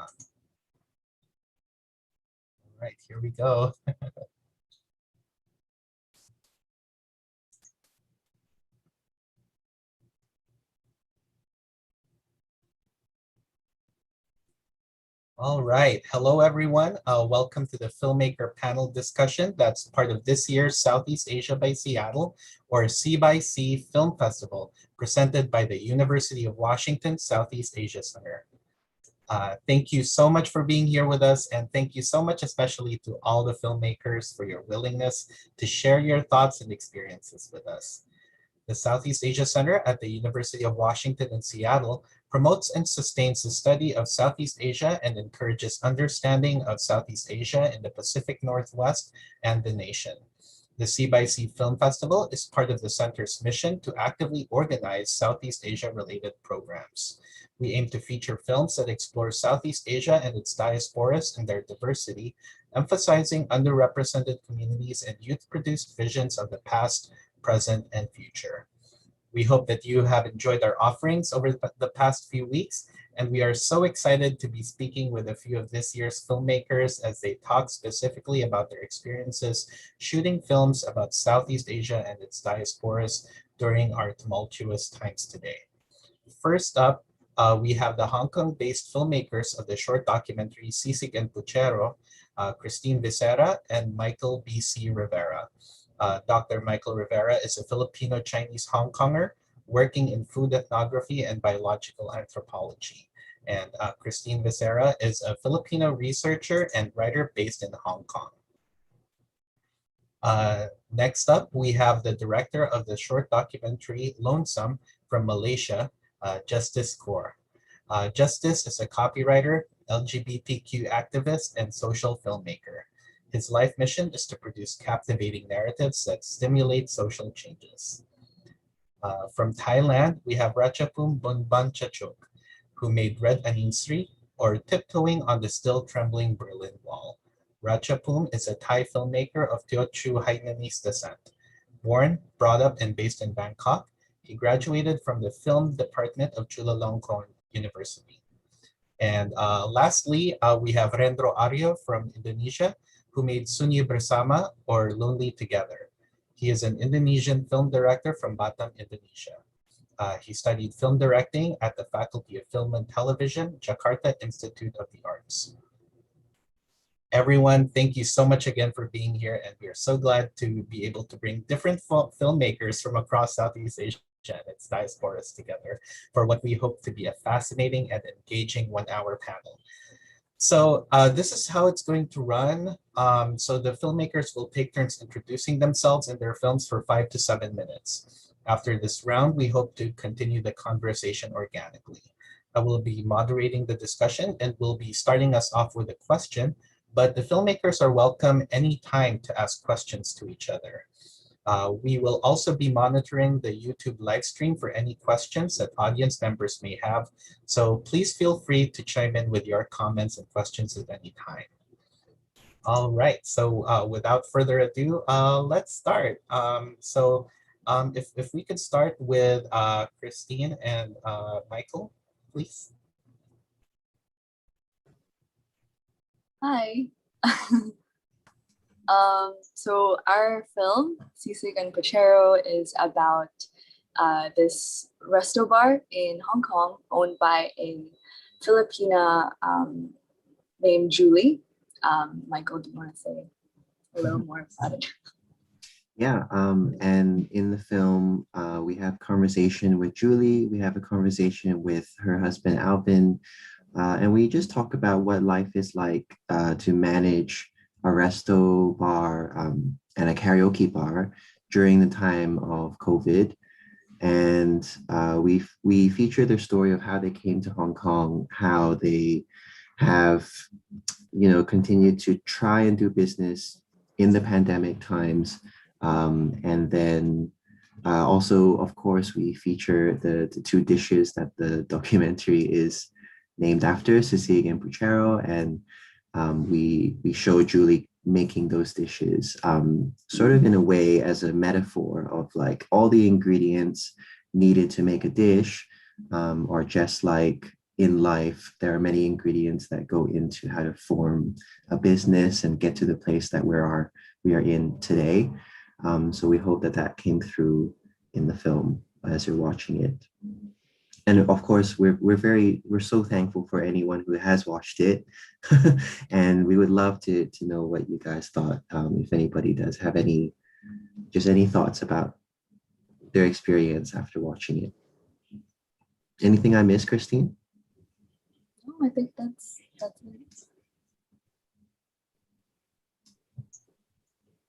All right, here we go. All right, hello everyone. Welcome to the Filmmaker panel discussion that's part of this year's Southeast Asia by Seattle, or SEAxSEA Film Festival, presented by the University of Washington Southeast Asia Center. Thank you so much for being here with us, and thank you so much especially to all the filmmakers for your willingness to share your thoughts and experiences with us. The Southeast Asia Center at the University of Washington in Seattle promotes and sustains the study of Southeast Asia and encourages understanding of Southeast Asia in the Pacific Northwest and the nation. The SEAxSEA Film Festival is part of the center's mission to actively organize Southeast Asia-related programs. We aim to feature films that explore Southeast Asia and its diasporas and their diversity, emphasizing underrepresented communities and youth-produced visions of the past, present, and future. We hope that you have enjoyed our offerings over the past few weeks, and we are so excited to be speaking with a few of this year's filmmakers as they talk specifically about their experiences shooting films about Southeast Asia and its diasporas during our tumultuous times today. First up, we have the Hong Kong-based filmmakers of the short documentary Sisig and Puchero, Christine Vicera and Michael B. Rivera. Dr. Michael Rivera is a Filipino-Chinese Hongkonger working in food ethnography and biological anthropology. And Christine Vicera is a Filipino researcher and writer based in Hong Kong. Next up, we have the director of the short documentary Lonesome from Malaysia, Justice Khor. Justice is a copywriter, LGBTQ activist, and social filmmaker. His life mission is to produce captivating narratives that stimulate social changes. From Thailand, we have Ratchapoom Boonbunchachoke, who made Red Aninsri, or Tiptoeing on the Still Trembling Berlin Wall. Ratchapoom is a Thai filmmaker of Teochew Hainanese descent. Born, brought up, and based in Bangkok, he graduated from the film department of Chulalongkorn University. And lastly, we have Rendro Aryo from Indonesia, who made Sunyi Bersama, or Lonely Together. He is an Indonesian film director from Batam, Indonesia. He studied film directing at the Faculty of Film and Television, Jakarta Institute of the Arts. Everyone, thank you so much again for being here, and we are so glad to be able to bring different filmmakers from across Southeast Asia and its diasporas together for what we hope to be a fascinating and engaging 1-hour panel. So this is how it's going to run. So the filmmakers will take turns introducing themselves and their films for 5 to 7 minutes. After this round, we hope to continue the conversation organically. I will be moderating the discussion and will be starting us off with a question, but the filmmakers are welcome anytime to ask questions to each other. We will also be monitoring the YouTube live stream for any questions that audience members may have. So please feel free to chime in with your comments and questions at any time. All right, so without further ado, let's start. If we could start with Christine and Michael, please. Hi. So our film, Sisig and Puchero, is about this resto bar in Hong Kong owned by a Filipina named Julie. Michael, do you want to say a little more about it? Yeah, and in the film, we have conversation with Julie, we have a conversation with her husband, Alvin, and we just talk about what life is like to manage a resto bar and a karaoke bar during the time of COVID. And we feature their story of how they came to Hong Kong, how they have, continued to try and do business in the pandemic times. And then also, of course, we feature the 2 dishes that the documentary is named after, Sisig and Puchero, and we show Julie making those dishes sort of in a way as a metaphor of like all the ingredients needed to make a dish are just like in life, there are many ingredients that go into how to form a business and get to the place that we are in today. So we hope that that came through in the film as you're watching it. And of course, we're so thankful for anyone who has watched it, and we would love to know what you guys thought. If anybody does have any thoughts about their experience after watching it. Anything I missed, Christine? No, I think that's it.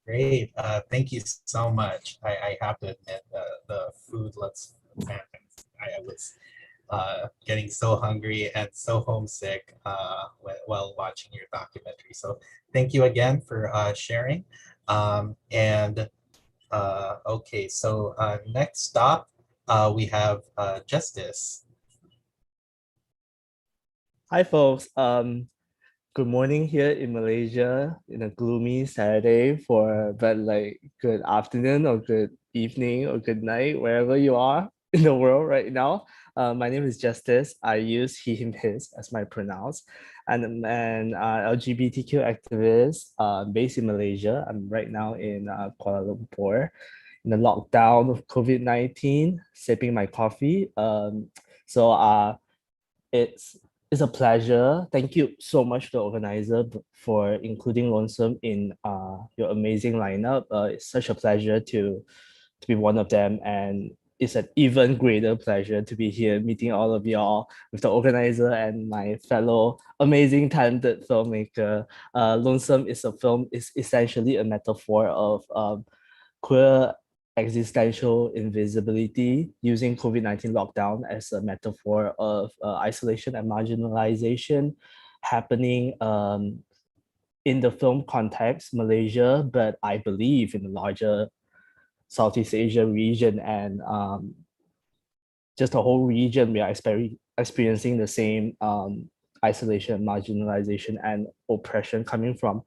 Great. Thank you so much. I have to admit, the food looks fantastic. I was getting so hungry and so homesick while watching your documentary. So thank you again for sharing. And okay, so next stop, we have Justice. Hi, folks. Good morning here in Malaysia in a gloomy Saturday but like good afternoon or good evening or good night, wherever you are in the world right now. My name is Justice. I use he, him, his as my pronouns. And I'm an LGBTQ activist based in Malaysia. I'm right now in Kuala Lumpur in the lockdown of COVID-19, sipping my coffee. It's a pleasure. Thank you so much to the organizer for including Lonesome in your amazing lineup. It's such a pleasure to be one of them, and it's an even greater pleasure to be here meeting all of y'all with the organizer and my fellow amazing talented filmmaker. Lonesome is essentially a metaphor of queer existential invisibility, using COVID-19 lockdown as a metaphor of isolation and marginalization happening in the film context, Malaysia, but I believe in the larger Southeast Asia region and just the whole region, we are experiencing the same isolation, marginalization, and oppression coming from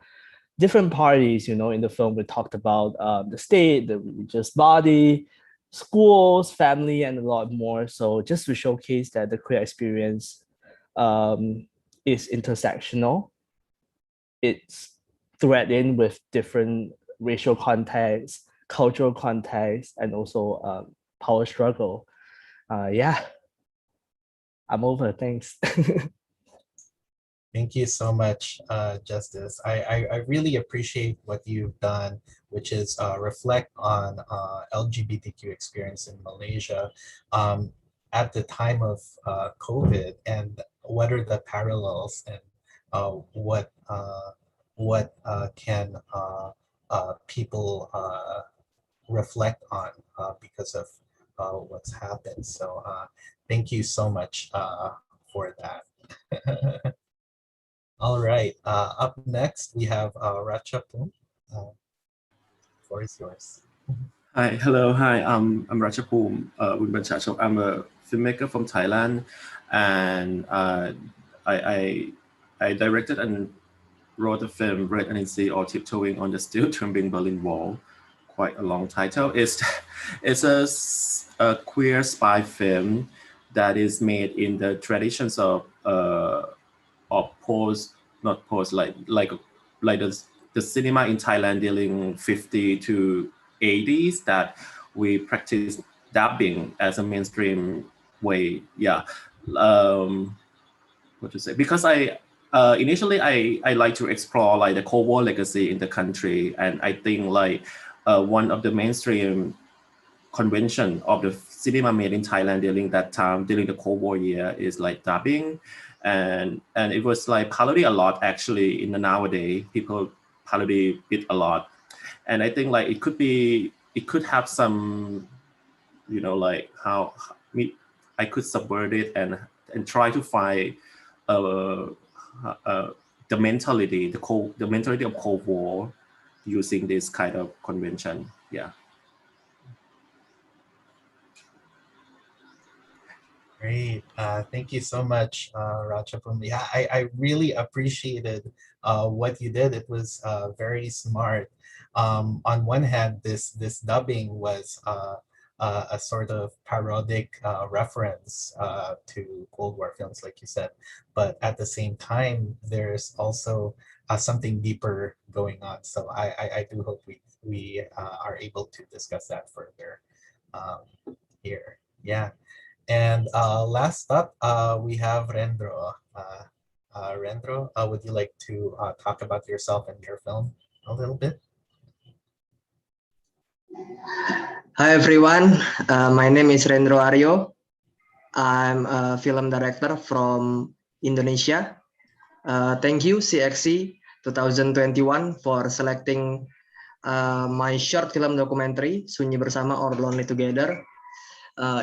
different parties. In the film, we talked about the state, the religious body, schools, family, and a lot more. So just to showcase that the queer experience is intersectional. It's threaded with different racial contexts, cultural contexts, and also power struggle. Yeah, I'm over. Thanks. Thank you so much, Justice. I really appreciate what you've done, which is reflect on LGBTQ experience in Malaysia at the time of COVID, and what are the parallels, and what can people reflect on because of what's happened. So thank you so much for that. All right, up next we have Ratchapoom. Floor is yours. Hi, hello, hi. I'm Ratchapoom Boonbunchachoke. I'm a filmmaker from Thailand, and I directed and wrote the film Red Aninsri or Tiptoeing on the Still Trembling Berlin Wall. Quite a long title. It's a queer spy film that is made in the traditions of the cinema in Thailand during 50 to 80s, that we practice dubbing as a mainstream way. Yeah. What to say? Because initially I like to explore like the Cold War legacy in the country, and I think like one of the mainstream convention of the cinema made in Thailand during that time, during the Cold War year, is like dubbing, and it was like parody a lot actually. In the nowadays, people parody it a lot, and I think like it could have some, like how I could subvert it and try to find the mentality of Cold War using this kind of convention. Yeah. Great. Thank you so much, Ratchapoom. Yeah, I really appreciated what you did. It was very smart. On one hand, this dubbing was a sort of parodic reference to Cold War films, like you said. But at the same time, there's also something deeper going on. So I do hope we are able to discuss that further here. Yeah. And last up, we have Rendro. Rendro, would you like to talk about yourself and your film a little bit? Hi everyone, my name is Rendro Aryo. I'm a film director from Indonesia. Thank you SEAxSEA 2021 for selecting my short film documentary Sunyi Bersama or Lonely Together.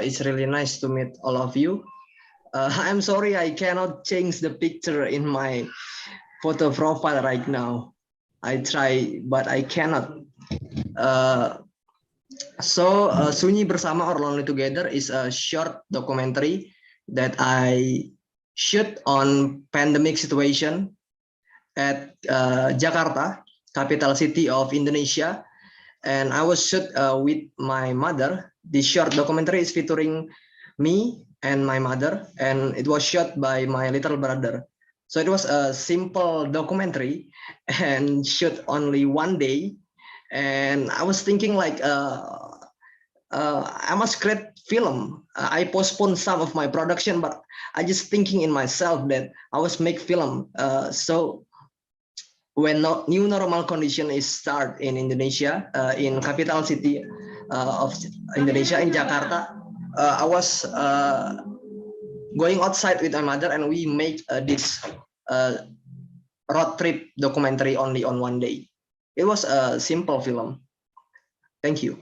It's really nice to meet all of you. I'm sorry I cannot change the picture in my photo profile right now. I try, but I cannot. Sunyi Bersama or Lonely Together is a short documentary that I shoot on pandemic situation at Jakarta, capital city of Indonesia. And I was shoot with my mother. This short documentary is featuring me and my mother, and it was shot by my little brother. So it was a simple documentary and shoot only one day. And I was thinking like, I must create film. I postponed some of my production, but I just thinking in myself that I was make film. So when new normal condition is start in Indonesia, in capital city of Indonesia, in Jakarta, I was going outside with my mother, and we make this road trip documentary only on one day. It was a simple film. Thank you.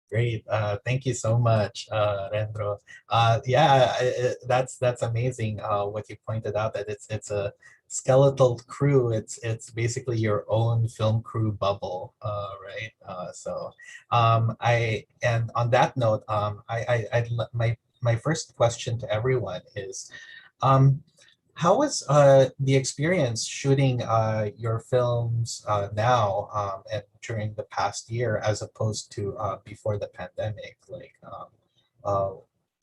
Great. Thank you so much, Rendro. Yeah, that's amazing. What you pointed out, that it's a skeletal crew. It's basically your own film crew bubble, right? And on that note, my first question to everyone is, how was the experience shooting your films now and during the past year as opposed to before the pandemic? Like,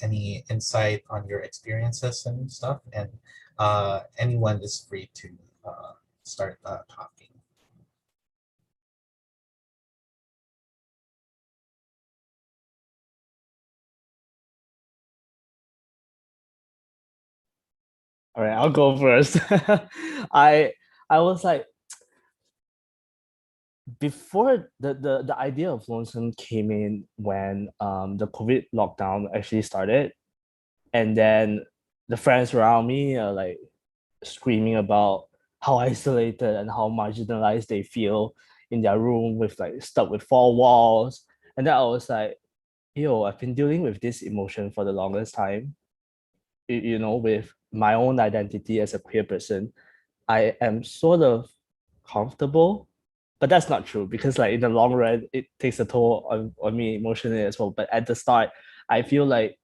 any insight on your experiences and stuff? And anyone is free to start talking. All right, I'll go first. I was like, before the idea of Lonesome came in when the COVID lockdown actually started, and then the friends around me are like screaming about how isolated and how marginalized they feel in their room with like stuck with four walls. And then I was like, yo, I've been dealing with this emotion for the longest time. You know, with my own identity as a queer person, I am sort of comfortable, but that's not true, because like in the long run, it takes a toll on me emotionally as well. But at the start, I feel like,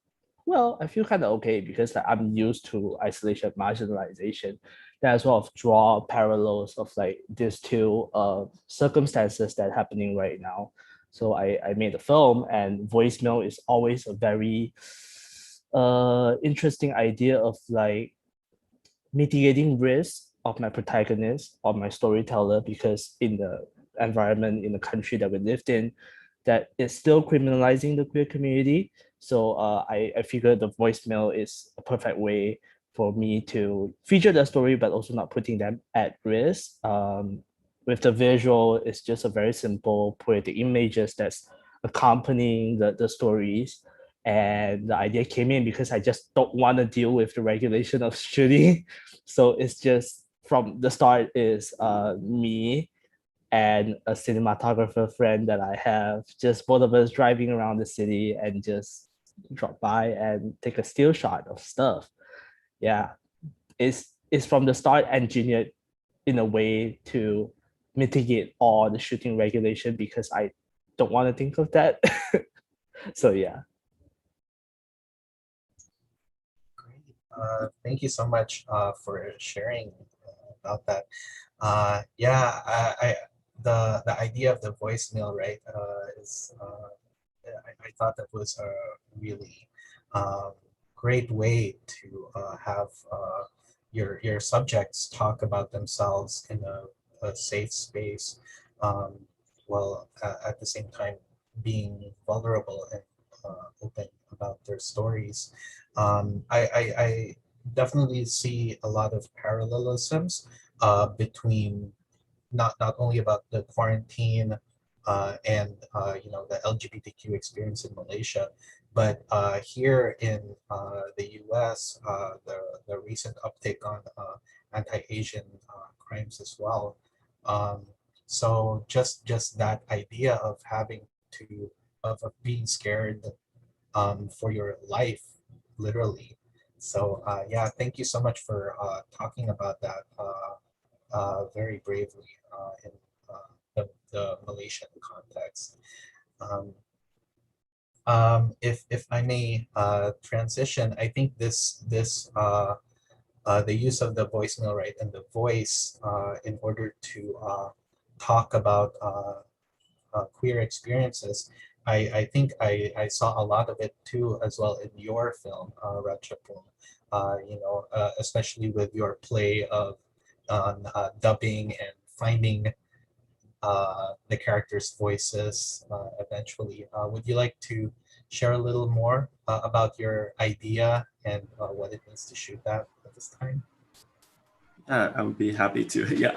well, I feel kind of okay, because like I'm used to isolation, marginalization. Then I sort of draw parallels of like these two circumstances that are happening right now. So I made a film, and voicemail is always a very interesting idea of like mitigating risk of my protagonist or my storyteller, because in the environment in the country that we lived in, that is still criminalizing the queer community. So I figured the voicemail is a perfect way for me to feature the story, but also not putting them at risk. With the visual, it's just a very simple poetic images that's accompanying the stories. And the idea came in because I just don't want to deal with the regulation of shooting. So it's just from the start is me and a cinematographer friend that I have, just both of us driving around the city and just drop by and take a still shot of stuff. Yeah, it's from the start engineered in a way to mitigate all the shooting regulation, because I don't want to think of that. So yeah. Great. Thank you so much for sharing about that. Yeah, the idea of the voicemail, right, is I thought that was a really great way to have your subjects talk about themselves in a safe space, while at the same time being vulnerable and open about their stories. I definitely see a lot of parallelisms between not only about the quarantine and the LGBTQ experience in Malaysia, but here in the U.S., the recent uptick on anti-Asian crimes as well. Um, so just that idea of having to of being scared for your life, literally. So yeah, thank you so much for talking about that very bravely in the Malaysian context. Um, if I may transition, I think the use of the voicemail, right, and the voice in order to talk about queer experiences. I think I saw a lot of it too as well in your film, Ratchapoom. Especially with your play of on dubbing and finding the characters' voices eventually. Would you like to share a little more about your idea and what it means to shoot that at this time? I would be happy to. Yeah.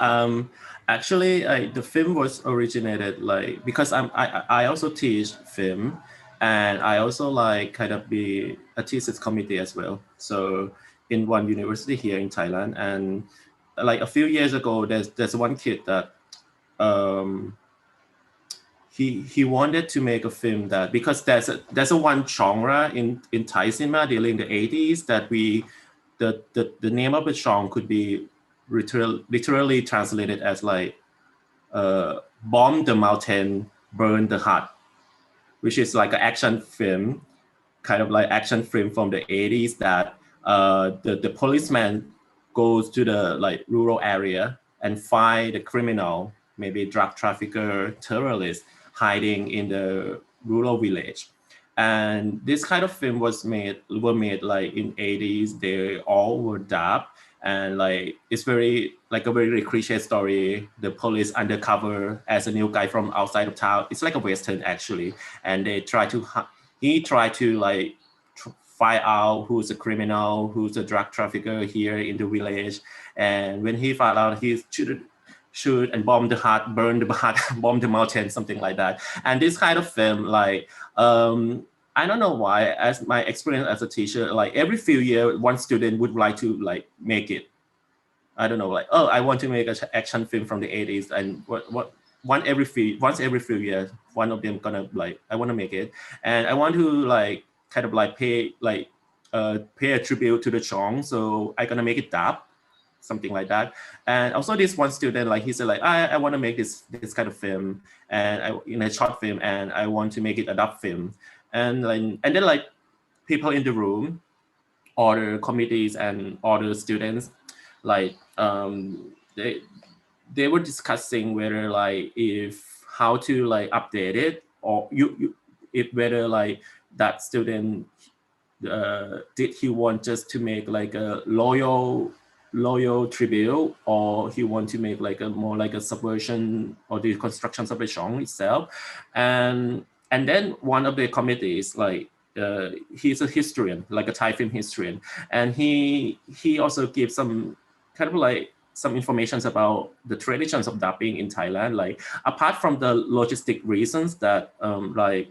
Actually, the film was originated like because I also teach film, and I also like kind of be a thesis committee as well. So in one university here in Thailand, and like a few years ago, there's one kid that he wanted to make a film that because there's a one genre in Thai cinema during the 80s that the name of the genre could be literally translated as like bomb the mountain, burn the hut, which is like an action film, kind of like action film from the 80s that the policeman goes to the like rural area and find the criminal, maybe drug trafficker, terrorist hiding in the rural village. And this kind of film were made like in 80s. They all were dubbed, and like it's very like a very cliche story. The police undercover as a new guy from outside of town. It's like a western actually, and he tried to like find out who's a criminal, who's a drug trafficker here in the village. And when he found out, he shoot and bomb the hut, burn the hut, bomb the mountain, something like that. And this kind of film, like, I don't know why, as my experience as a teacher, like every few years, one student would like to like make it. I don't know, like, oh, I want to make an action film from the 80s, and once every few years, one of them gonna like, I want to make it, and I want to like kind of like pay a tribute to the song, so I gonna make it dub, something like that. And also this one student, like he said, like I want to make this kind of film, and in a short film, and I want to make it a dub film, and then like people in the room, other committees and other students, like they were discussing whether like how to like update it, or if whether like that student did he want just to make like a loyal tribute, or he want to make like a more like a subversion or the constructions of the song itself. And then one of the committees, like he's a historian, like a Thai film historian, and he also gives some kind of like some information about the traditions of dubbing in Thailand, like apart from the logistic reasons that like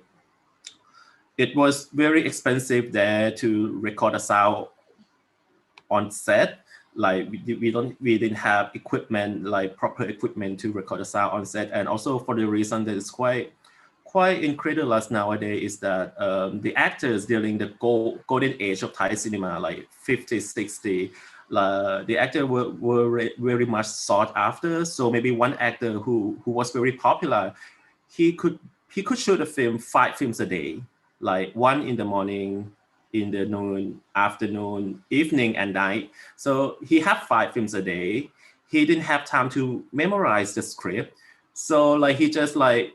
it was very expensive there to record a sound on set. Like we didn't have equipment, like proper equipment to record a sound on set. And also for the reason that is quite incredulous nowadays is that the actors during the golden age of Thai cinema, like 50s, 60s, the actors were very much sought after. So maybe one actor who was very popular, he could shoot a film 5 films a day, like 1 in the morning, in the noon, afternoon, evening, and night. So he had 5 films a day. He didn't have time to memorize the script. So like he just like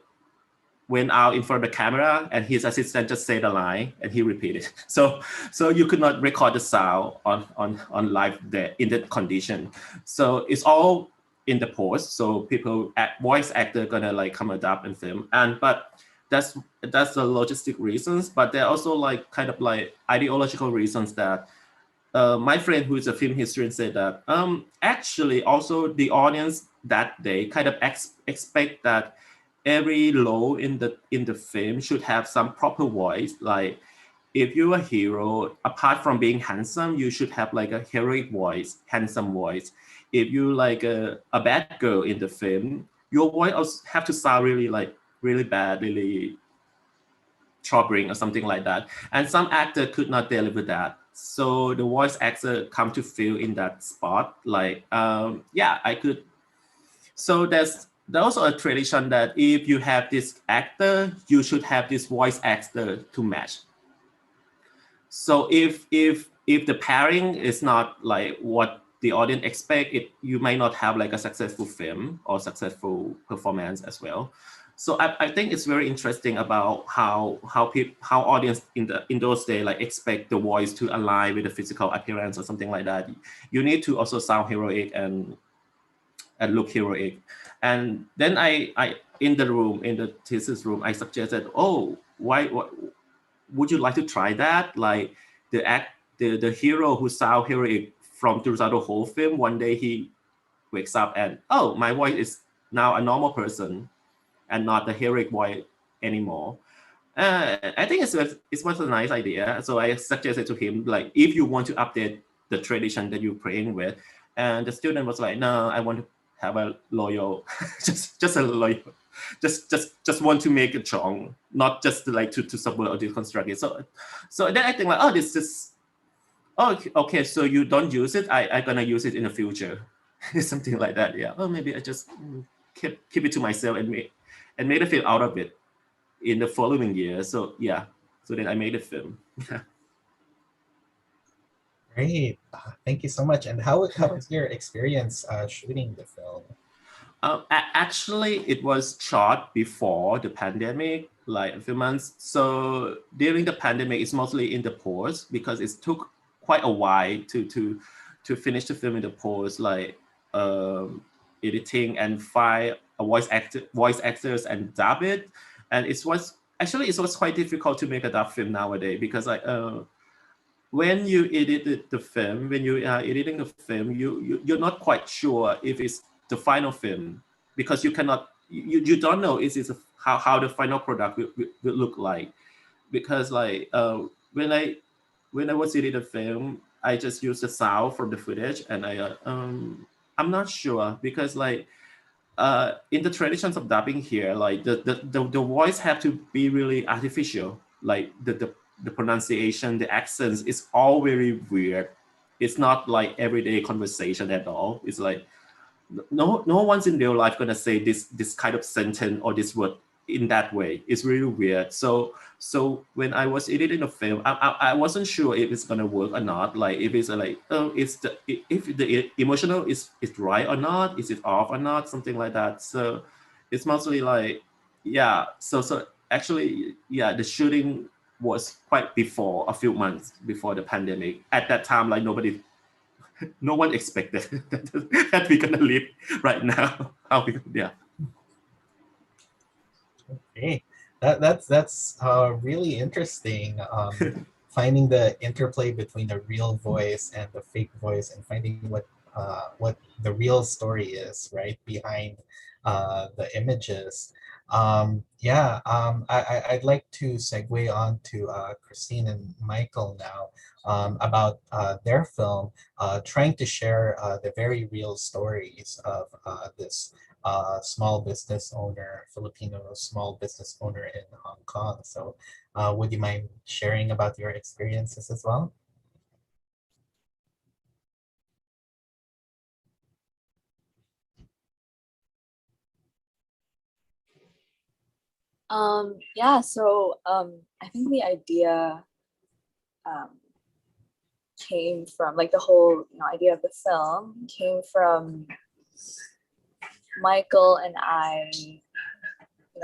went out in front of the camera and his assistant just said a line and he repeated. So you could not record the sound on live there in that condition. So it's all in the post. So people, voice actor gonna like come adapt and film. But that's the logistic reasons, but there are also like kind of like ideological reasons that my friend who is a film historian said that actually also the audience that day kind of expect that every role in the film should have some proper voice. Like if you're a hero, apart from being handsome, you should have like a heroic voice, handsome voice. If you like a bad girl in the film, your voice also have to sound really like really bad, really troubling or something like that. And some actor could not deliver that. So the voice actor come to fill in that spot. Like, yeah, I could. So there's also a tradition that if you have this actor, you should have this voice actor to match. So if the pairing is not like what the audience expect, you may not have like a successful film or successful performance as well. So I think it's very interesting about how audience in those days like expect the voice to align with the physical appearance or something like that. You need to also sound heroic and look heroic. And then I in the thesis room, I suggested, oh, why would you like to try that? Like the hero who sound heroic from throughout the whole film, one day he wakes up and, oh, my voice is now a normal person and not the heroic voice anymore. I think it was a nice idea. So I suggested to him, like, if you want to update the tradition that you're playing with, and the student was like, no, I want to have a loyal, just a loyal, just want to make it strong, not just like to subvert or deconstruct it. So then I think like, oh, this is, oh, okay, so you don't use it, I gonna use it in the future, something like that. Yeah. Oh, maybe I just keep it to myself and made a film out of it in the following year. So yeah, so then I made a film. Great. Thank you so much. And how was your experience shooting the film? Actually, it was shot before the pandemic, like a few months. So during the pandemic, it's mostly in the post because it took quite a while to finish the film in the post, like editing and find a voice actors and dub it. And it was quite difficult to make a dub film nowadays because when you edit the film, when you are editing the film, you're not quite sure if it's the final film because you cannot, you don't know how the final product will look like. Because like when I was editing the film, I just used the sound from the footage, and I'm not sure because like in the traditions of dubbing here, like the voice have to be really artificial, like the pronunciation, the accents is all very weird. It's not like everyday conversation at all. It's like no one's in real life gonna say this kind of sentence or this word in that way. It's really weird. So when I was editing the film, I wasn't sure if it's gonna work or not. Like if it's like, oh, if the emotional is right or not, is it off or not, something like that. So it's mostly like, yeah. So actually, yeah, the shooting was quite before, a few months before the pandemic. At that time, like no one expected that we're gonna live right now. Yeah. Okay, that's really interesting. Finding the interplay between the real voice and the fake voice, and finding what the real story is, right, behind the images. Yeah, I'd like to segue on to Christine and Michael now about their film, trying to share the very real stories of this small business owner, Filipino small business owner in Hong Kong. So would you mind sharing about your experiences as well? Yeah, so I think the idea came from, like, the whole idea of the film came from Michael and I,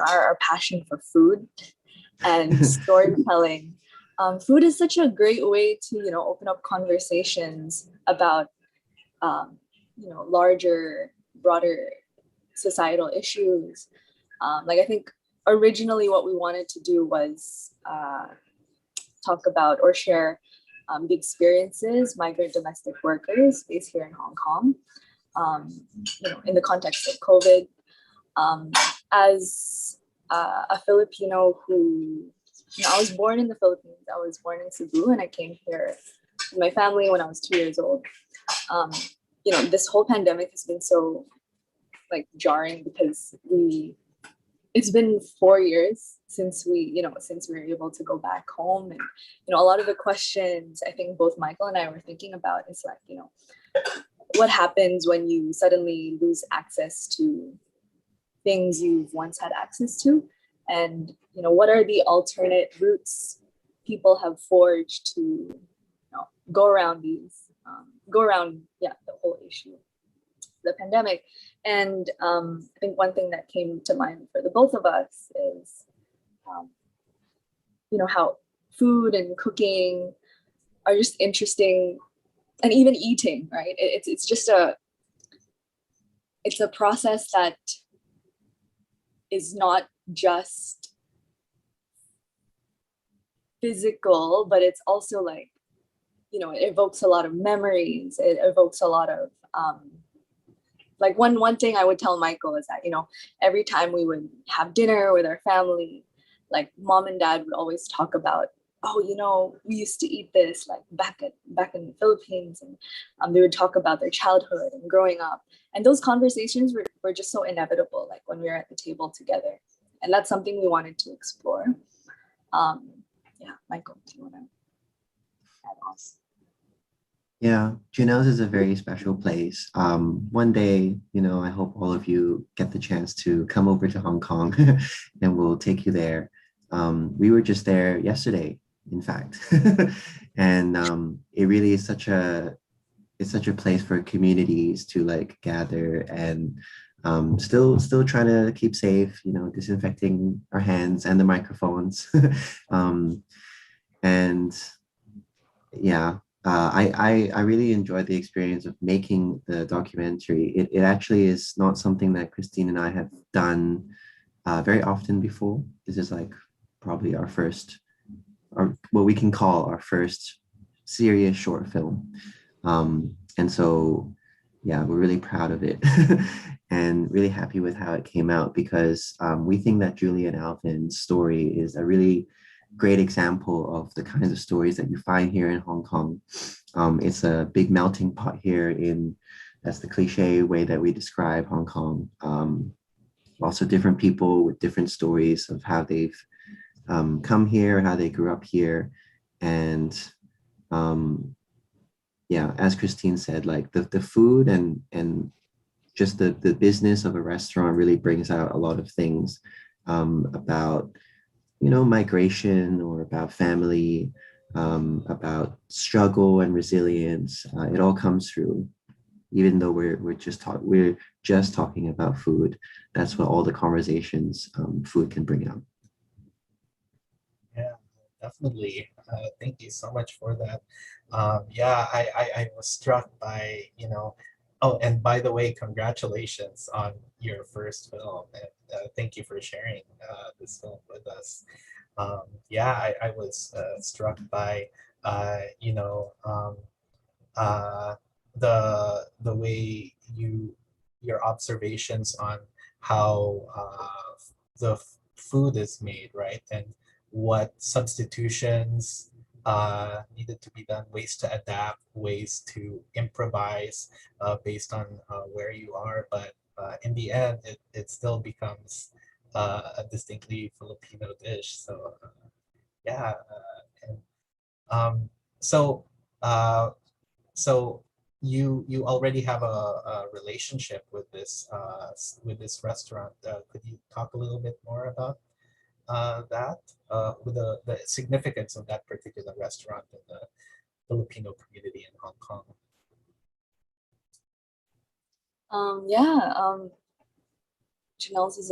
our passion for food and storytelling. Food is such a great way to, open up conversations about, larger, broader societal issues. I think originally what we wanted to do was talk about or share the experiences migrant domestic workers face here in Hong Kong, in the context of COVID. As a Filipino who, I was born in the Philippines. I was born in Cebu, and I came here with my family when I was 2 years old. This whole pandemic has been so jarring because it's been 4 years since we were able to go back home, and a lot of the questions I think both Michael and I were thinking about is what happens when you suddenly lose access to things you've once had access to, and what are the alternate routes people have forged to go around the whole issue, the pandemic. And I think one thing that came to mind for the both of us is how food and cooking are just interesting, and even eating, right? It's just a process that is not just physical, but it's also it evokes a lot of memories. It evokes a lot of one thing I would tell Michael is that every time we would have dinner with our family, mom and dad would always talk about, we used to eat this back in the Philippines, and they would talk about their childhood and growing up, and those conversations were just so inevitable when we were at the table together, and that's something we wanted to explore. Michael, do you want to add on? Yeah, Janelle's is a very special place. One day, I hope all of you get the chance to come over to Hong Kong and we'll take you there. We were just there yesterday, in fact. And it really is such a place for communities to gather and still trying to keep safe, disinfecting our hands and the microphones. And yeah. I really enjoyed the experience of making the documentary. It actually is not something that Christine and I have done very often before. This is probably our first, or what we can call our first serious short film. And so, yeah, we're really proud of it and really happy with how it came out, because we think that Julie and Alvin's story is a really great example of the kinds of stories that you find here in Hong Kong. It's a big melting pot here that's the cliche way that we describe Hong Kong. Also different people with different stories of how they've come here, how they grew up here. And as Christine said, the food and just the business of a restaurant really brings out a lot of things about migration, or about family, about struggle and resilience. It all comes through, even though we're just talking about food. That's what all the conversations food can bring out. Yeah, definitely. Thank you so much for that. I was struck by, oh, and by the way, congratulations on your first film. And thank you for sharing this film with us. I was struck by, the way your observations on how the food is made, right? And what substitutions needed to be done, ways to adapt, ways to improvise based on where you are. But in the end, it still becomes a distinctly Filipino dish. So and so so you already have a relationship with this restaurant. Could you talk a little bit more about that, with the significance of that particular restaurant in the Filipino community in Hong Kong? Janelle's is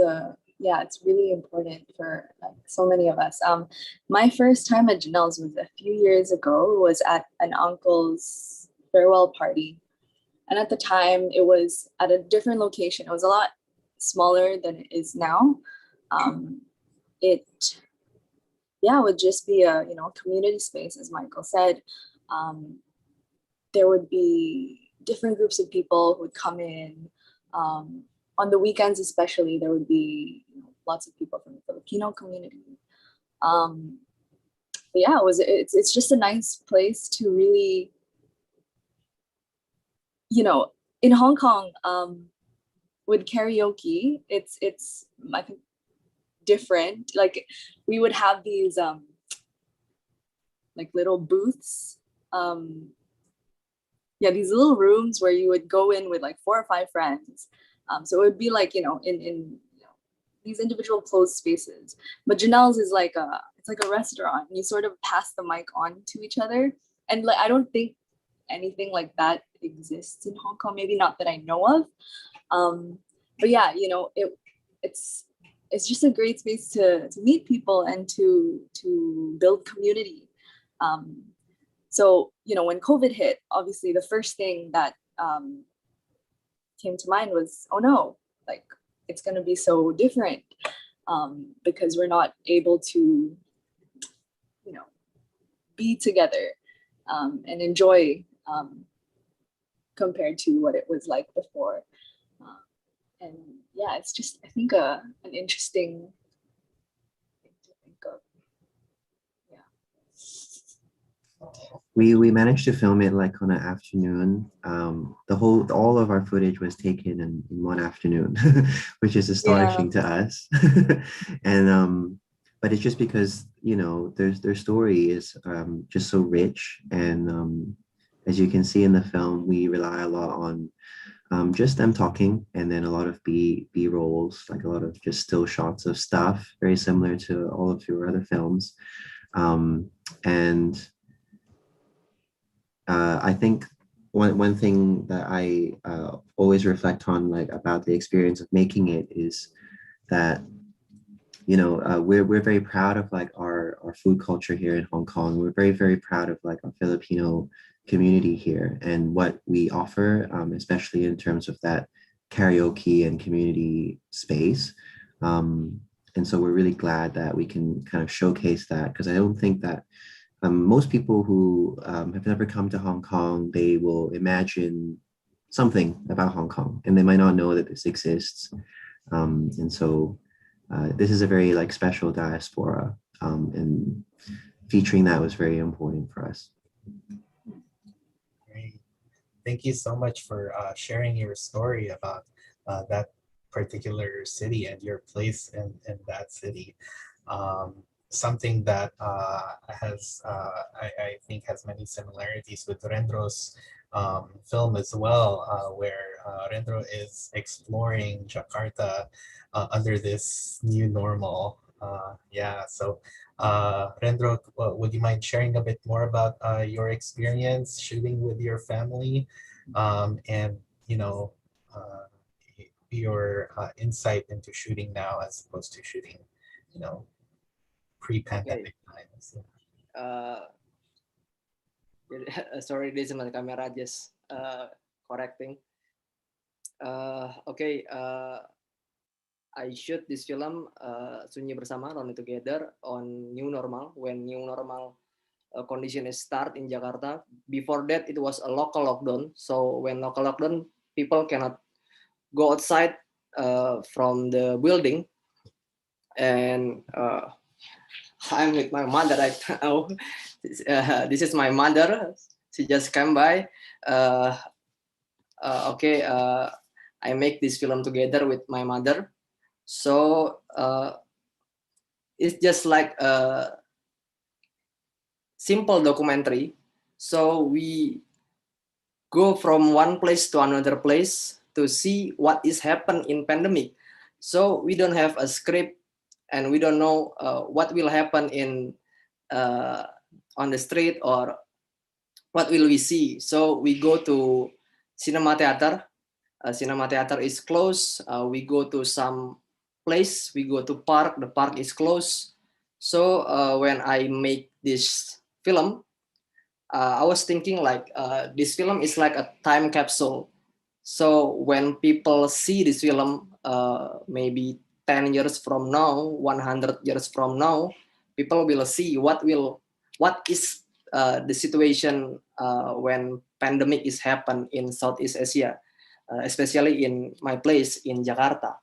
it's really important for like so many of us. My first time at Janelle's was a few years ago. It was at an uncle's farewell party. And at the time it was at a different location. It was a lot smaller than it is now. It would just be a community space, as Michael said. There would be different groups of people who would come in. On the weekends especially, there would be lots of people from the Filipino community. It's just a nice place to really, in Hong Kong, with karaoke, it's I think different. Like we would have these like little booths. These little rooms where you would go in with like 4 or 5 friends. So it would be like, in these individual closed spaces. But Janelle's is like it's like a restaurant. You sort of pass the mic on to each other. And like I don't think anything like that exists in Hong Kong, maybe not that I know of. But yeah, it's just a great space to meet people and to build community. So, when COVID hit, obviously the first thing that came to mind was, oh no, like it's going to be so different because we're not able to, be together and enjoy compared to what it was like before. And yeah, it's just, I think, an interesting thing to think of. We managed to film it like on an afternoon. All of our footage was taken in one afternoon, which is astonishing to us. And but it's just because their story is just so rich, and as you can see in the film, we rely a lot on just them talking, and then a lot of B rolls, like a lot of just still shots of stuff, very similar to all of your other films, and I think one thing that I always reflect on, like about the experience of making it, is that we're very proud of like our food culture here in Hong Kong. We're very, very proud of like our Filipino community here and what we offer, especially in terms of that karaoke and community space. And so we're really glad that we can kind of showcase that, because I don't think that most people who have never come to Hong Kong, they will imagine something about Hong Kong, and they might not know that this exists. And so this is a very like special diaspora, and featuring that was very important for us. Great. Thank you so much for sharing your story about that particular city and your place in that city. Something that has, I think, has many similarities with Rendro's film as well, where Rendro is exploring Jakarta under this new normal. So Rendro, would you mind sharing a bit more about your experience shooting with your family, and your insight into shooting now as opposed to shooting, pre-pandemic times? Sorry, this is my camera just correcting. I shoot this film Sunyi Bersama, Lonely Together, on new normal, when new normal condition is start in Jakarta. Before that, it was a local lockdown. So when local lockdown, people cannot go outside from the building. And I'm with my mother right now. This is my mother. She just came by. I make this film together with my mother. So it's just like a simple documentary. So we go from one place to another place to see what is happening in pandemic. So we don't have a script, and we don't know what will happen in on the street, or what will we see. So we go to cinema theater cinema theater is closed. We go to some place, we go to park, the park is closed. So when I make this film, I was thinking like this film is like a time capsule. So when people see this film, maybe 10 years from now, 100 years from now, people will see what is the situation when pandemic is happen in Southeast Asia, especially in my place in Jakarta.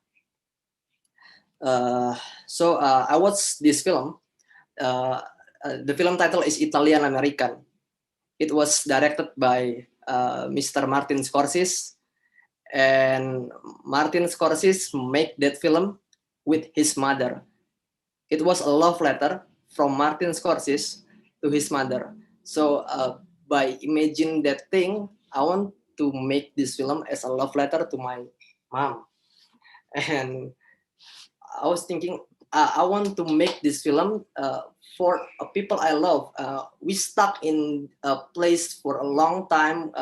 So I watched this film. The film title is Italian American. It was directed by Mr. Martin Scorsese, and Martin Scorsese made that film with his mother. It was a love letter from Martin Scorsese to his mother. So by imagining that thing, I want to make this film as a love letter to my mom. And I was thinking, I want to make this film for people I love. We stuck in a place for a long time.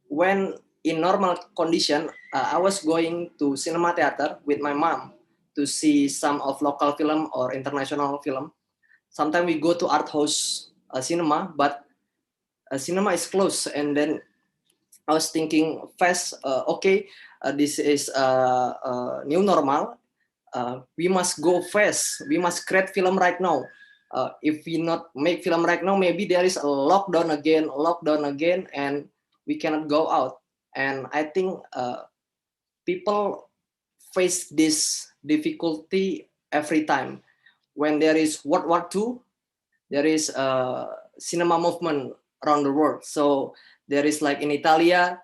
When in normal condition, I was going to cinema theater with my mom to see some of local film or international film. Sometimes we go to art house cinema, but cinema is closed. And then I was thinking fast, okay, this is new normal. We must go fast. We must create film right now. If we not make film right now, maybe there is a lockdown again, and we cannot go out. And I think people face this difficulty every time. When there is World War II, there is a cinema movement around the world. So there is like in Italia,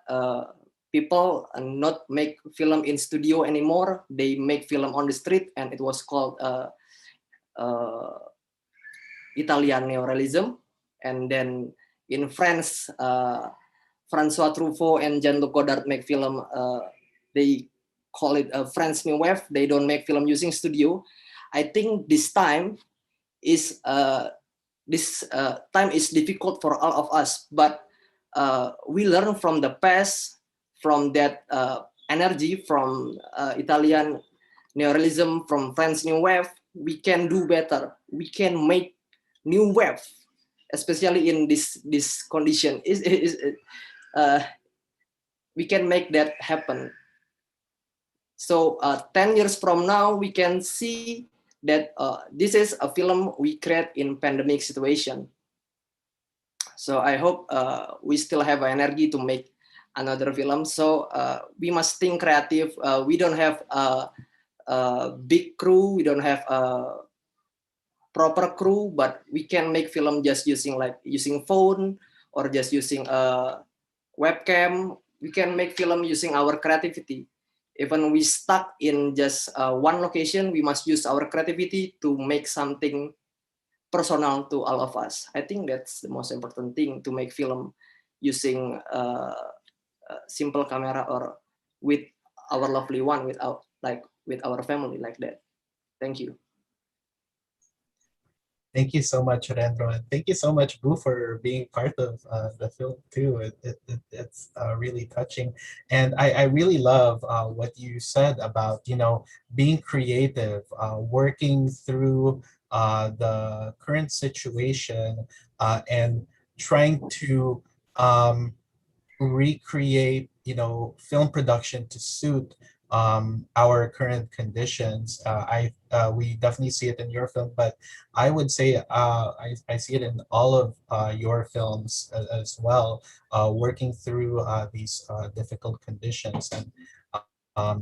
people not make film in studio anymore. They make film on the street, and it was called Italian neorealism. And then in France, François Truffaut and Jean-Luc Godard make film. They call it French New Wave. They don't make film using studio. I think this time is time is difficult for all of us, but we learn from the past, from that energy from Italian neorealism, from French New Wave. We can do better. We can make new wave, especially in this condition. We can make that happen. So 10 years from now, we can see that this is a film we create in pandemic situation. So I hope we still have energy to make another film. So we must think creative. We don't have a big crew. We don't have a proper crew, but we can make film just using phone or just using a webcam. We can make film using our creativity. Even we stuck in just one location, we must use our creativity to make something personal to all of us. I think that's the most important thing, to make film using simple camera or with our lovely one, with our family, like that. Thank you. Thank you so much, Rendro, and thank you so much, Boo, for being part of the film too. It's really touching, and I really love what you said about being creative, working through the current situation, and trying to recreate film production to suit our current conditions. We definitely see it in your film, but I would say I see it in all of your films as well, working through these difficult conditions, and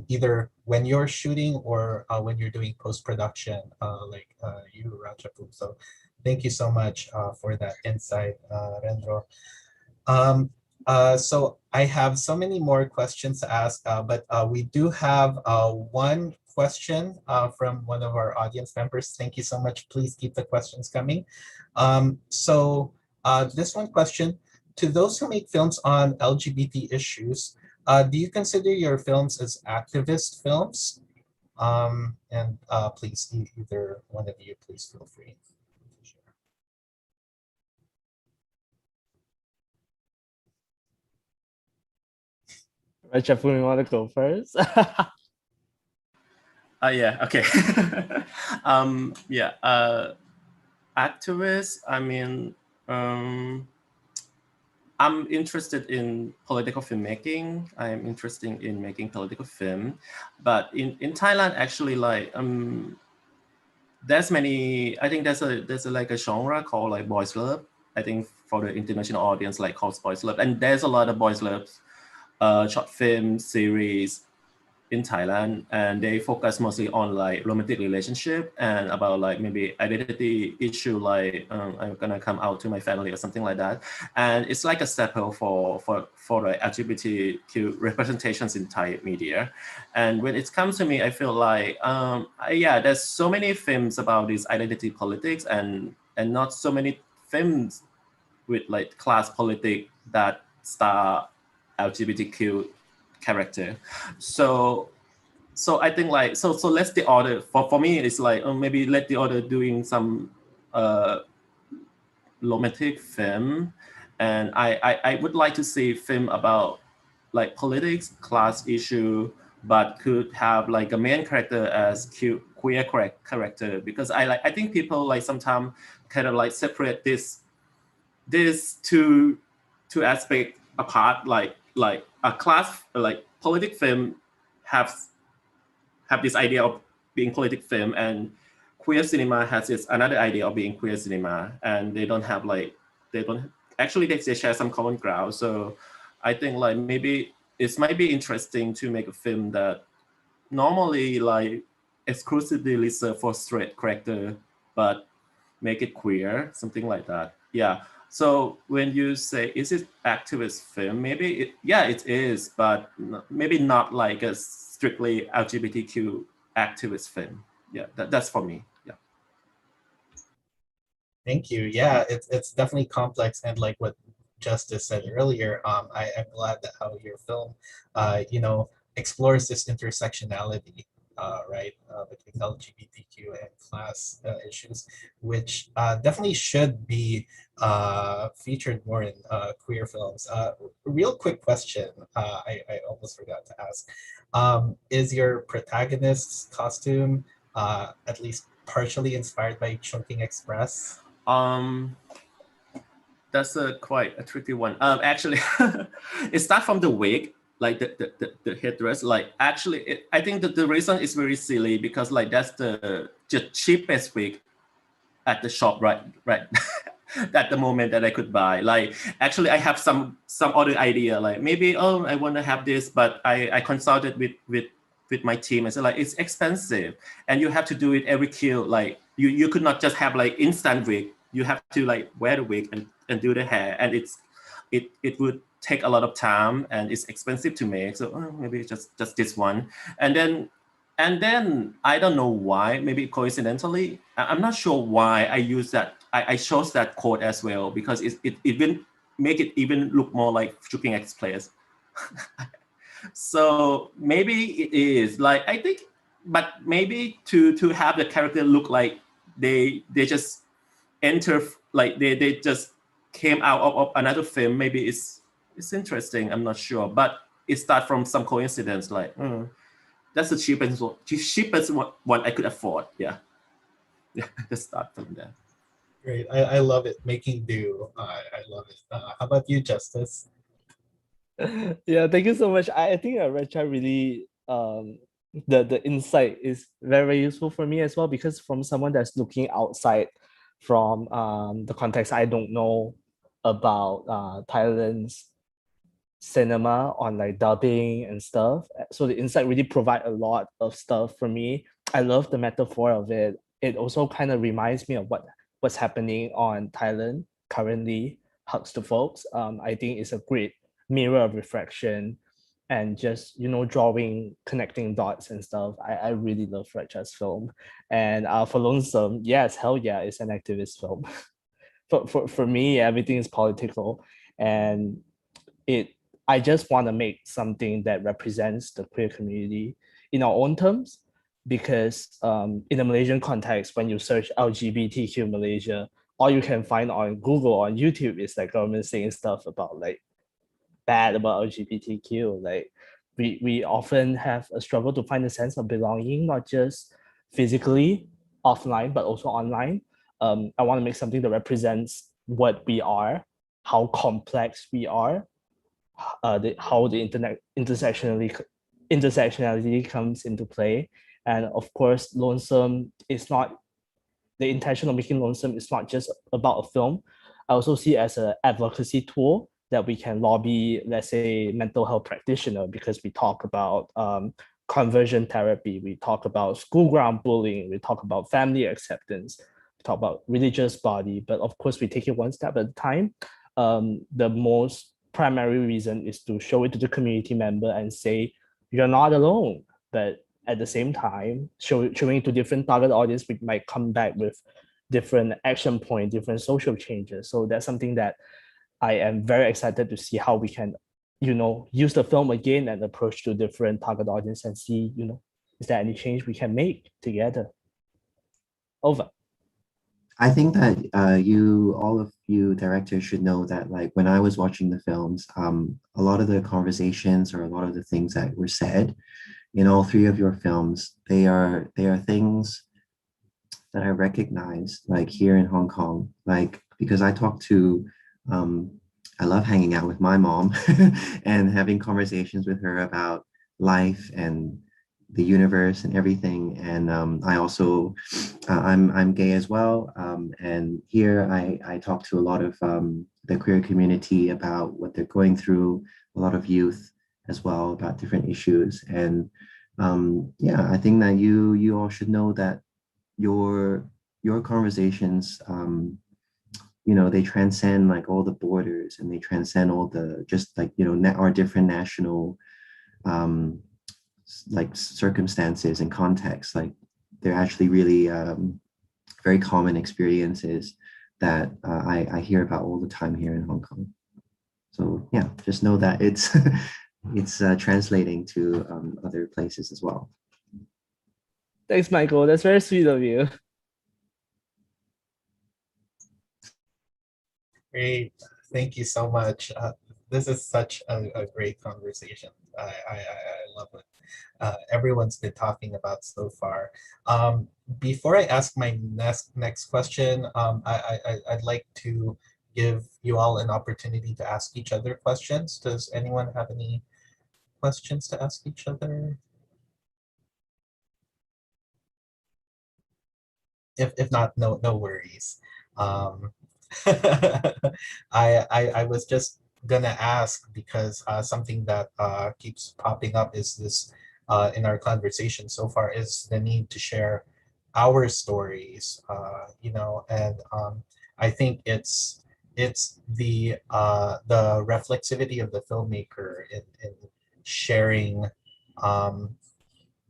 either when you're shooting or when you're doing post-production, like you, Ratchapoom. So thank you so much for that insight, Rendro. So I have so many more questions to ask, but we do have one question from one of our audience members. Thank you so much. Please keep the questions coming. So this one question: to those who make films on LGBT issues, do you consider your films as activist films? And please, either one of you, please feel free. Ratchapoom, you want to go first? Yeah, okay. Yeah, activists, I mean, I'm interested in political filmmaking. I'm interested in making political film. But in Thailand, actually, like, there's many, I think there's like a genre called like boys love. I think for the international audience, like called boys love. And there's a lot of boys love short film series in Thailand, and they focus mostly on like romantic relationship and about like maybe identity issue, like I'm gonna come out to my family or something like that. And it's like a staple for the LGBTQ representations in Thai media. And when it comes to me, I feel like yeah, there's so many films about this identity politics and not so many films with like class politics that star LGBTQ character. So I think like so let's the order for me it's like maybe let the order doing some romantic film, and I would like to see film about like politics, class issue, but could have like a main character as queer character, because I think people like sometimes kind of like separate this two aspect apart, like a class like politic film have this idea of being politic film, and queer cinema has this another idea of being queer cinema, and they don't have like they don't actually they share some common ground. So I think like maybe it might be interesting to make a film that normally like exclusively reserved for straight character, but make it queer, something like that. Yeah. So when you say, is it activist film? Maybe yeah, it is, but maybe not like a strictly LGBTQ activist film. Yeah, that's for me. Yeah. Thank you. Yeah, it's definitely complex, and like what Justice said earlier, I'm glad that how your film, you know, explores this intersectionality, right, between LGBTQ and class issues, which definitely should be featured more in queer films. Real quick question, I almost forgot to ask, is your protagonist's costume at least partially inspired by Chungking Express? That's quite a tricky one. Actually, it starts from the wig, like the headdress. Like actually, I think that the reason is very silly because like that's the cheapest wig at the shop, right at the moment that I could buy. Like actually, I have some other idea. Like maybe I want to have this, but I consulted with my team and said like it's expensive and you have to do it every kill. Like you could not just have like instant wig. You have to like wear the wig and do the hair, and it would take a lot of time and it's expensive to make. So maybe just this one, and then I don't know why, maybe coincidentally, I'm not sure why I use that. I chose that code as well because it even make it even look more like Shooting Express. So maybe it is like I think, but maybe to have the character look like they just enter like they just came out of another film. Maybe it's interesting. I'm not sure, but it starts from some coincidence. Like that's the cheapest one I could afford. Yeah, yeah. Let's start from there. Great, I love it. Making do. I love it. How about you, Justice? Yeah, thank you so much. I think Recha really the insight is very, very useful for me as well, because from someone that's looking outside from the context, I don't know about Thailand's cinema on like dubbing and stuff. So the insight really provide a lot of stuff for me. I love the metaphor of it. It also kind of reminds me of what's happening on Thailand currently. Hugs to folks. I think it's a great mirror of reflection and just drawing connecting dots and stuff. I really love Ratcha's film. And for Lonesome, yes, hell yeah, it's an activist film. For me, everything is political, and it I just want to make something that represents the queer community in our own terms, because in the Malaysian context, when you search LGBTQ Malaysia, all you can find on Google, on YouTube, is like government saying stuff about like bad about LGBTQ, like we often have a struggle to find a sense of belonging, not just physically offline, but also online. I want to make something that represents what we are, how complex we are, how the intersectionality comes into play. And of course, Lonesome is not, the intention of making Lonesome is not just about a film. I also see it as an advocacy tool that we can lobby, let's say, mental health practitioner, because we talk about conversion therapy, we talk about school ground bullying, we talk about family acceptance, we talk about religious body, but of course we take it one step at a time. The most primary reason is to show it to the community member and say, you're not alone, but at the same time, showing it to different target audience, we might come back with different action point, different social changes. So that's something that I am very excited to see how we can, use the film again and approach to different target audience and see, is there any change we can make together? Over. I think that all of you directors should know that, like, when I was watching the films, a lot of the conversations or a lot of the things that were said in all three of your films, they are things that I recognize, like here in Hong Kong, like, because I talk to, I love hanging out with my mom and having conversations with her about life and the universe and everything. And I also, I'm gay as well. And here I talk to a lot of the queer community about what they're going through, a lot of youth as well about different issues. And yeah, I think that you all should know that your conversations, they transcend like all the borders, and they transcend all the just like, our different national like circumstances and contexts. Like, they're actually really very common experiences that I hear about all the time here in Hong Kong. So yeah, just know that it's it's translating to other places as well. Thanks, Michael. That's very sweet of you. Great. Thank you so much. This is such a great conversation. I love it. Everyone's been talking about so far. Before I ask my next question, I'd like to give you all an opportunity to ask each other questions. Does anyone have any questions to ask each other? If not, no worries. I was just gonna ask because something that keeps popping up is this in our conversation so far is the need to share our stories, and I think it's the reflexivity of the filmmaker in sharing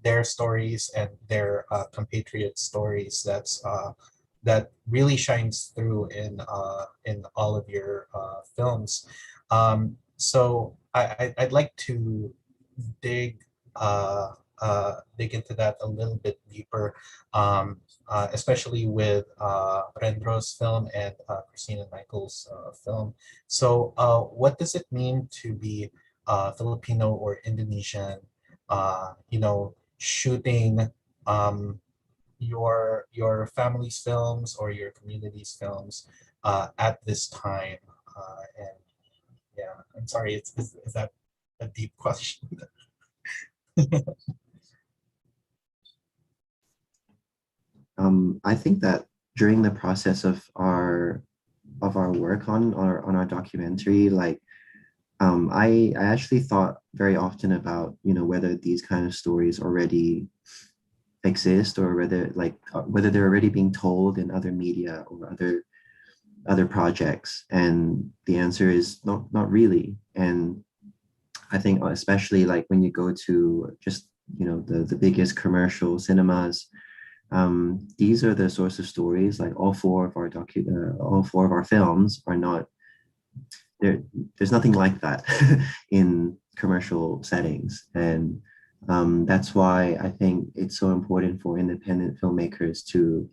their stories and their compatriot stories that really shines through in all of your films. So I'd like to dig into that a little bit deeper, especially with Rendro's film and Christine and Michael's film. So what does it mean to be Filipino or Indonesian, shooting your family's films or your community's films at this time? And yeah, I'm sorry, is that a deep question? I think that during the process of our work on our documentary, like, I actually thought very often about, whether these kind of stories already exist, or whether they're already being told in other media or other projects. And the answer is not really. And I think especially like when you go to just, the biggest commercial cinemas, these are the sorts of stories, like all four of our films are not there. There's nothing like that in commercial settings. And that's why I think it's so important for independent filmmakers to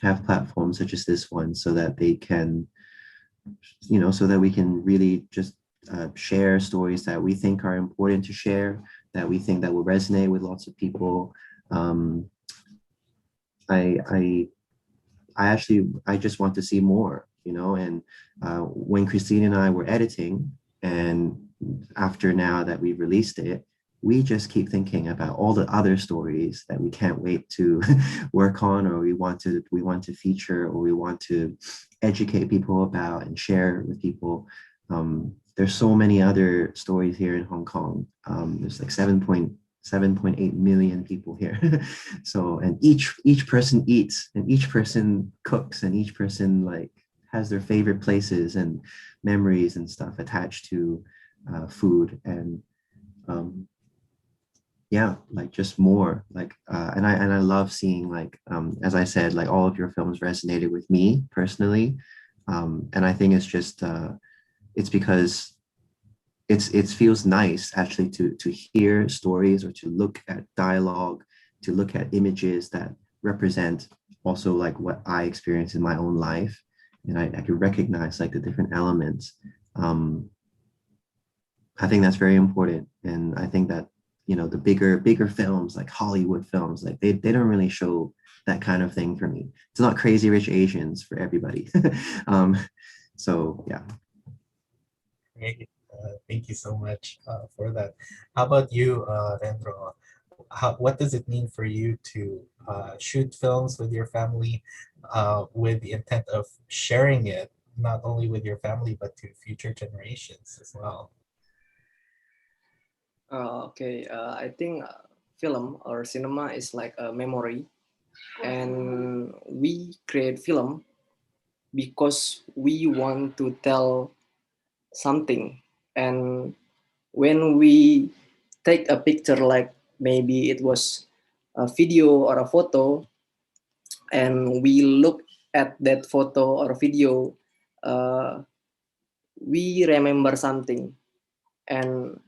have platforms such as this one, so that they can, so that we can really just share stories that we think are important to share, that we think that will resonate with lots of people. I just want to see more, you know. And when Christine and I were editing, and after now that we've released it, we just keep thinking about all the other stories that we can't wait to work on, or we want to feature, or we want to educate people about and share with people. There's so many other stories here in Hong Kong. There's like 7.8 million people here. So, and each person eats, and each person cooks, and each person like has their favorite places and memories and stuff attached to food. And yeah, like just more like and I love seeing, like as I said, like all of your films resonated with me personally. And I think it's just it's because it feels nice actually to hear stories, or to look at dialogue, to look at images that represent also like what I experience in my own life, and I can recognize like the different elements. I think that's very important, and I think that, you know, the bigger films like Hollywood films, like they don't really show that kind of thing for me. It's not Crazy Rich Asians for everybody. So yeah. Great. Thank you so much for that. How about you, Rendro? What does it mean for you to shoot films with your family with the intent of sharing it, not only with your family, but to future generations as well? I think film or cinema is like a memory, and we create film because we want to tell something. And when we take a picture, like maybe it was a video or a photo, and we look at that photo or video, we remember something. And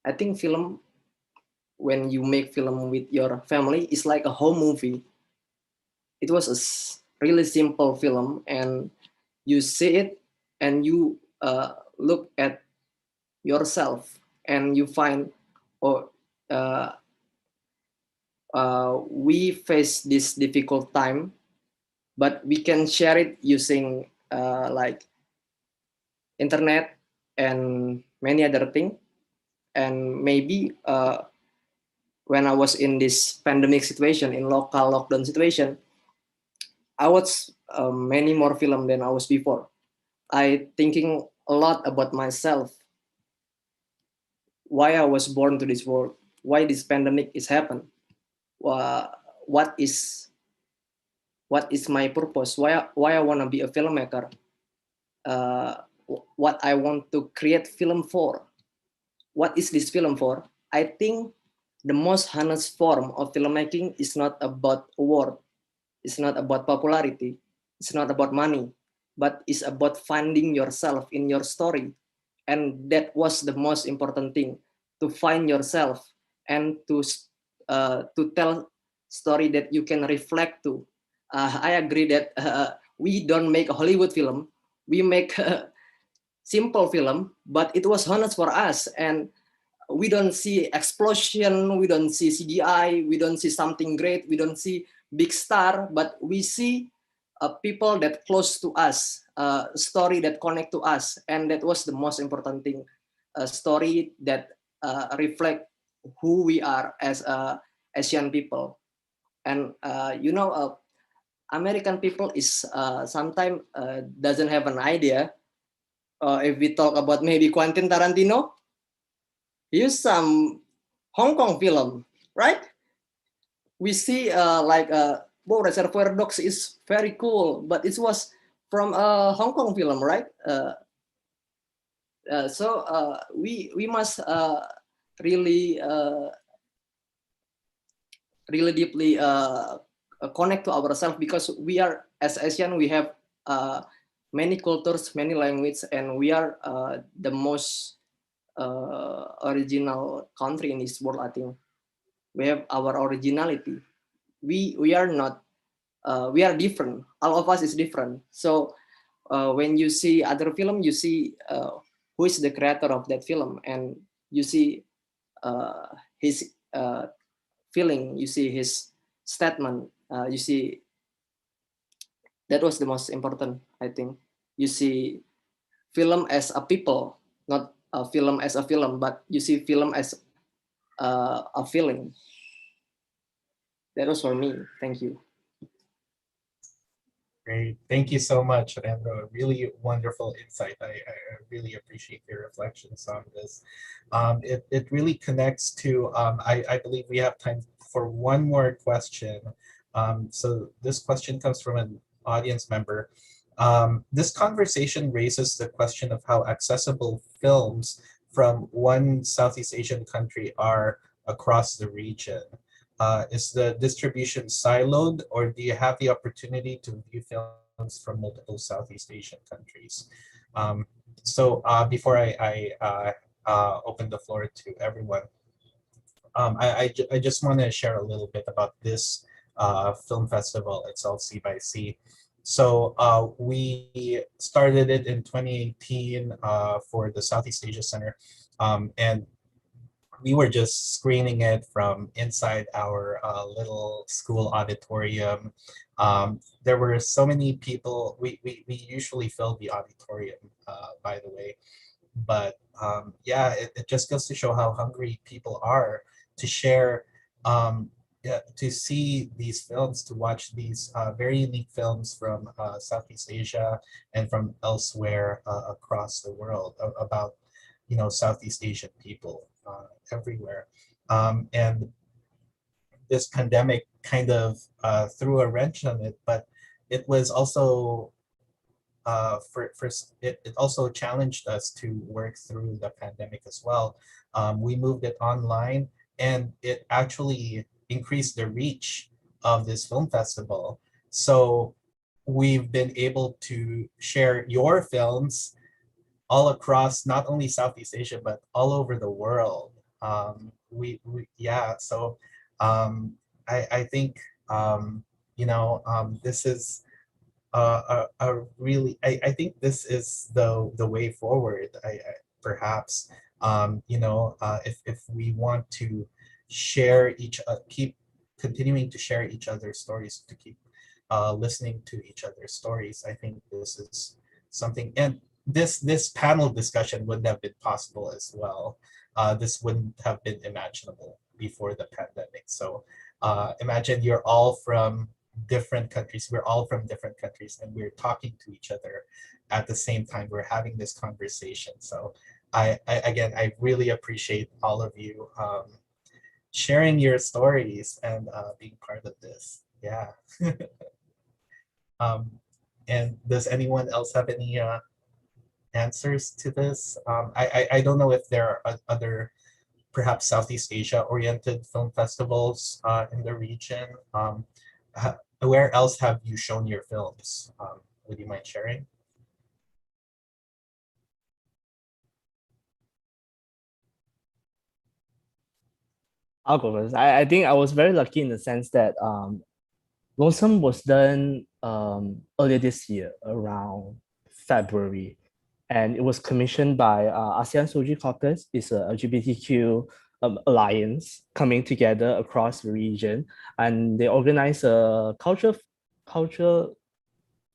I think film, when you make film with your family, is like a home movie. It was a really simple film, and you see it, and you look at yourself, and you find, oh, we face this difficult time, but we can share it using like internet and many other things. And maybe when I was in this pandemic situation, in local lockdown situation, I watched many more film than I was before. I thinking a lot about myself, why I was born to this world, why this pandemic is happened, what is my purpose, why I want to be a filmmaker, what I want to create film for, what is this film for. I think the most honest form of filmmaking is not about award, it's not about popularity, it's not about money, but it's about finding yourself in your story. And that was the most important thing, to find yourself and to tell story that you can reflect to. I agree that we don't make a Hollywood film, we make a simple film, but it was honest for us. And we don't see explosion, we don't see CGI, we don't see something great, we don't see big star, but we see people that close to us, story that connect to us. And that was the most important thing, a story that reflect who we are as Asian people. And American people is sometimes doesn't have an idea. If we talk about maybe Quentin Tarantino, here's some Hong Kong film, right? We see Reservoir Dogs is very cool, but it was from a Hong Kong film, right? So we must really deeply connect to ourselves, because we are, as Asian, we have many cultures, many languages, and we are the most original country in this world. I think we have our originality. We are not we are different. All of us is different. So when you see other film, you see who is the creator of that film, and you see his feeling, you see his statement, you see that was the most important, I think. You see film as a people, not a film as a film, but you see film as a feeling. That was for me. Thank you. Great. Thank you so much, Randro. Really wonderful insight. I really appreciate your reflections on this. It really connects to, I believe we have time for one more question. So this question comes from an audience member. This conversation raises the question of how accessible films from one Southeast Asian country are across the region. Is the distribution siloed, or do you have the opportunity to view films from multiple Southeast Asian countries? Before I open the floor to everyone, I just want to share a little bit about this film festival itself, SEAxSEA. So we started it in 2018 for the Southeast Asia Center, and we were just screening it from inside our little school auditorium. There were so many people. We usually fill the auditorium, by the way. But yeah, it just goes to show how hungry people are to share, yeah, to see these films, to watch these very unique films from Southeast Asia and from elsewhere across the world about, Southeast Asian people everywhere. And this pandemic kind of threw a wrench on it, but it was also it also challenged us to work through the pandemic as well. We moved it online, and it actually increased the reach of this film festival. So we've been able to share your films all across not only Southeast Asia, but all over the world. Yeah, so I think, this is really, I think this is the way forward. Perhaps, if we want to share keep continuing to share each other's stories, to keep listening to each other's stories, I think this is something. And this panel discussion wouldn't have been possible as well. This wouldn't have been imaginable before the pandemic. So imagine you're all from different countries. We're all from different countries, and we're talking to each other at the same time. We're having this conversation. So again, I really appreciate all of you sharing your stories and being part of this. Yeah. And does anyone else have any answers to this? I don't know if there are other perhaps Southeast Asia oriented film festivals in the region. Where else have you shown your films? Would you mind sharing? I'll go first. I think I was very lucky in the sense that Lonesome was done earlier this year, around February, and it was commissioned by ASEAN Soji Caucus. It's a LGBTQ alliance coming together across the region, and they organized a culture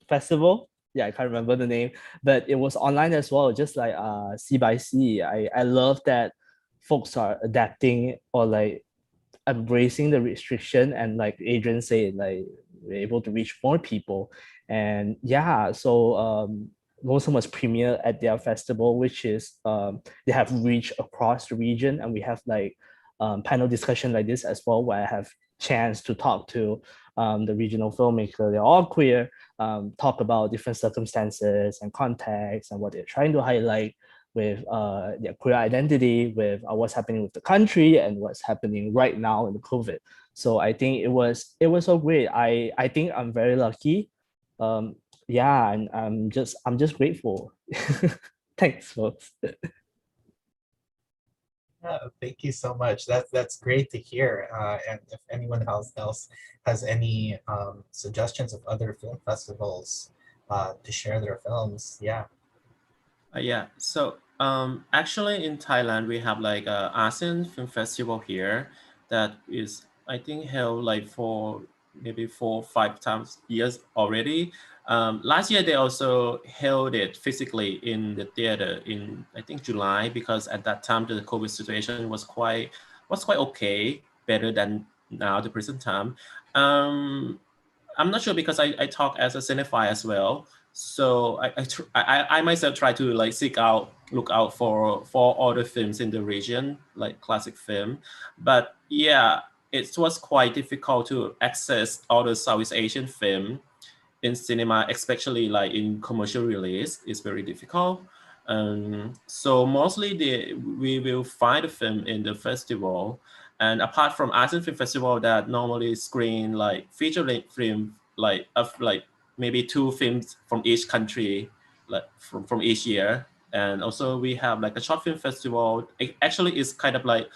festival. Yeah, I can't remember the name, but it was online as well, just like SEAxSEA. I love that folks are adapting or like embracing the restriction, and like Adrian said, like we're able to reach more people. And yeah, so Lonesome was premiere at their festival, which is they have reached across the region, and we have like panel discussion like this as well, where I have chance to talk to the regional filmmaker. They're all queer, talk about different circumstances and contexts and what they're trying to highlight with their queer identity, with what's happening with the country and what's happening right now in the COVID. So I think it was so great. I think I'm very lucky. Yeah, and I'm just grateful. Thanks, folks. Thank you so much. That's great to hear. And if anyone else has any suggestions of other film festivals to share their films, yeah. Yeah. So Actually, in Thailand, we have like a ASEAN Film Festival here that is, I think, held like for maybe 4 or 5 times years already. Last year, they also held it physically in the theater in, I think, July, because at that time the COVID situation was quite okay, better than now the present time. Um, I'm not sure because I talk as a cinephile as well. So I myself try to like look out for other films in the region, like classic film. But yeah, it was quite difficult to access other Southeast Asian film in cinema, especially like in commercial release. It's very difficult. So mostly we will find a film in the festival. And apart from ASEAN Film Festival that normally screen like feature length film, like of like maybe 2 films from each country, like from each year. And also we have like a short film festival. It actually is kind of like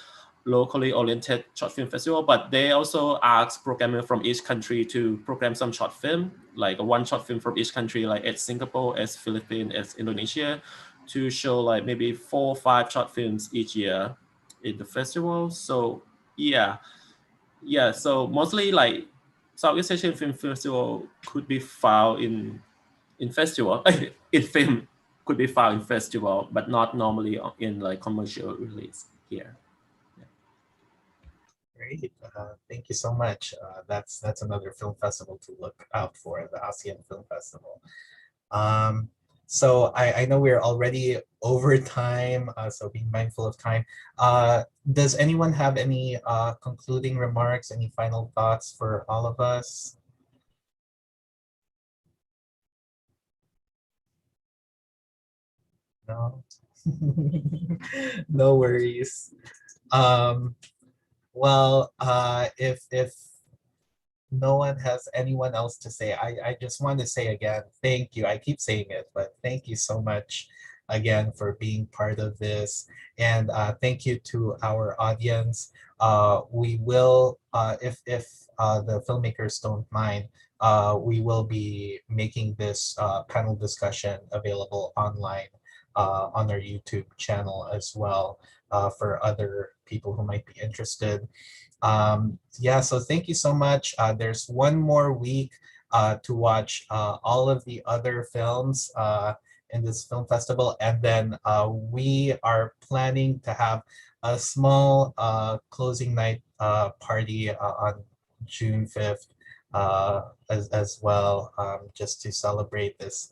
locally oriented short film festival, but they also ask programmers from each country to program some short film, like one short film from each country, like as Singapore, as Philippines, as Indonesia, to show like maybe 4 or 5 short films each year in the festival. So yeah, so mostly like Southeast Asian Film Festival could be found in festival in film could be found in festival, but not normally in like commercial release here. Great. Thank you so much. That's another film festival to look out for, the ASEAN Film Festival. So I know we're already over time, so being mindful of time. Does anyone have any concluding remarks, any final thoughts for all of us? No? No worries. Well, if no one has anyone else to say, I just want to say again, thank you. I keep saying it, but thank you so much again for being part of this. And thank you to our audience. We will, if the filmmakers don't mind, we will be making this panel discussion available online on our YouTube channel as well for other people who might be interested. Yeah, so thank you so much. There's one more week to watch all of the other films in this film festival, and then we are planning to have a small closing night party on June 5th as well, just to celebrate this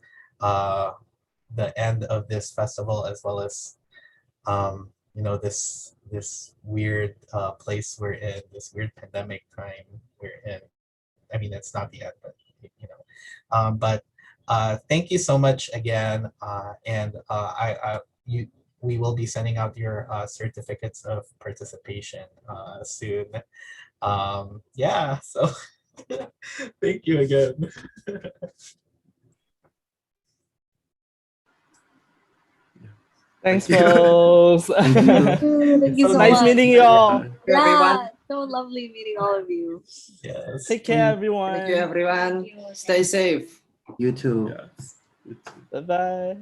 the end of this festival, as well as this weird place we're in, this weird pandemic time we're in. I mean, it's not the end, but but thank you so much again, and we will be sending out your certificates of participation soon. Yeah, so thank you again. Thanks, Thank you. folks. Thank you. Thank you So so Nice much. meeting you all. Yeah, so lovely meeting all of you. Yes. Take care, everyone. Thank you, everyone. Thank you. Stay safe. You too. Yes. Bye-bye.